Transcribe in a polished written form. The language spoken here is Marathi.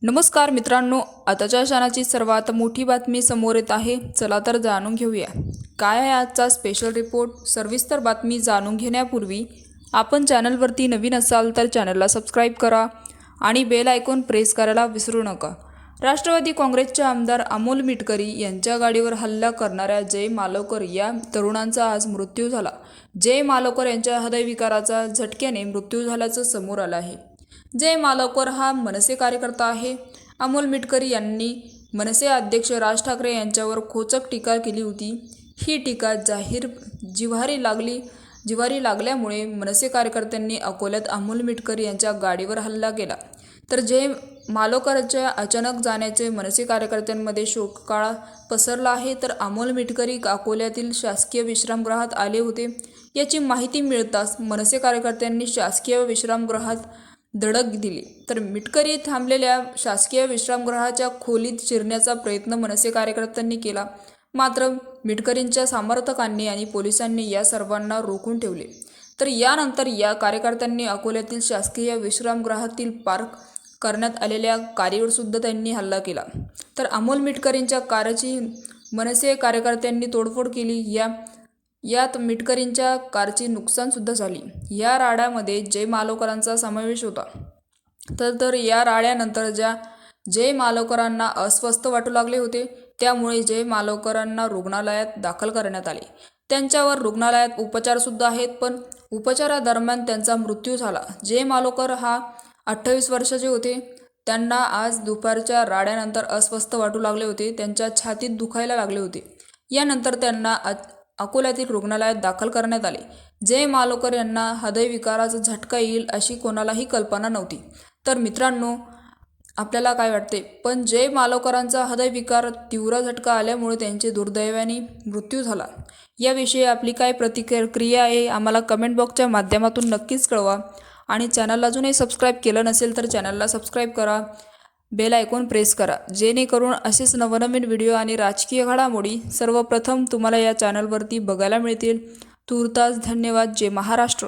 नमस्कार मित्रांनो, आताच्या क्षणाची सर्वात मोठी बातमी समोर येत आहे. चला तर जाणून घेऊया काय आहे आजचा स्पेशल रिपोर्ट. सविस्तर बातमी जाणून घेण्यापूर्वी आपण चॅनलवरती नवीन असाल तर चॅनलला सबस्क्राईब करा आणि बेल आयकॉन प्रेस करायला विसरू नका. राष्ट्रवादी काँग्रेसचे आमदार अमोल मिटकरी यांच्या गाडीवर हल्ला करणाऱ्या जय मालवकर या तरुणांचा आज मृत्यू झाला. जय मालवकर यांच्या हृदयविकाराचा झटक्याने मृत्यू झाल्याचं समोर आलं आहे. जय मालवकर हा मनसे कार्यकर्ता आहे. अमोल मिटकरी यांनी मनसे अध्यक्ष राज ठाकरे यांच्यावर खोचक टीका केली होती. ही टीका जिव्हारी लागल्यामुळे मनसे कार्यकर्त्यांनी अकोल्यात अमोल मिटकरी यांच्या गाडीवर हल्ला केला. तर जय मालवकरच्या अचानक जाण्याचे मनसे कार्यकर्त्यांमध्ये शोककळा पसरला आहे. तर अमोल मिटकरी अकोल्यातील शासकीय विश्रामगृहात आले होते. याची माहिती मिळताच मनसे कार्यकर्त्यांनी शासकीय विश्रामगृहात धडक दिली. तर मिटकरी थांबलेल्या शासकीय विश्रामगृहाच्या खोलीत शिरण्याचा प्रयत्न मनसे कार्यकर्त्यांनी केला. मात्र मिटकरींच्या समर्थकांनी आणि पोलिसांनी या सर्वांना रोखून ठेवले. तर यानंतर या कार्यकर्त्यांनी अकोल्यातील शासकीय विश्रामगृहातील पार्क करण्यात आलेल्या कारवर सुद्धा त्यांनी हल्ला केला. तर अमोल मिटकरींच्या कारची मनसे कार्यकर्त्यांनी तोडफोड केली. यात मिटकरींच्या कारची नुकसानसुद्धा झाली. या राड्यामध्ये जय मालवकरांचा समावेश होता. तर या राड्यानंतर जय मालवकरांना अस्वस्थ वाटू लागले होते. त्यामुळे जय मालवकरांना रुग्णालयात दाखल करण्यात आले. त्यांच्यावर रुग्णालयात उपचारसुद्धा आहेत, पण उपचारादरम्यान त्यांचा मृत्यू झाला. जय मालवकर हा 28 वर्षाचे होते. त्यांना आज दुपारच्या राड्यानंतर अस्वस्थ वाटू लागले होते. त्यांच्या छातीत दुखायला लागले होते. यानंतर त्यांना अकोल्यातील रुग्णालयात दाखल करण्यात आले. जय मालवकर यांना हृदयविकाराचा झटका येईल अशी कोणालाही कल्पना नव्हती. तर मित्रांनो, आपल्याला काय वाटते? पण जय मालवकरांचा हृदयविकार तीव्र झटका आल्यामुळे त्यांचे दुर्दैवाने मृत्यू झाला. याविषयी आपली काय प्रतिक्रिया आहे आम्हाला कमेंट बॉक्सच्या माध्यमातून नक्कीच कळवा. आणि चॅनलला अजूनही सबस्क्राईब केलं नसेल तर चॅनलला सबस्क्राईब करा, बेल आयकॉन प्रेस करा, जेणेकरून असेच नवनवीन व्हिडिओ आणि राजकीय घडामोडी सर्वप्रथम तुम्हाला या चॅनलवरती बघायला मिळतील. तूर्तास धन्यवाद. जय महाराष्ट्र.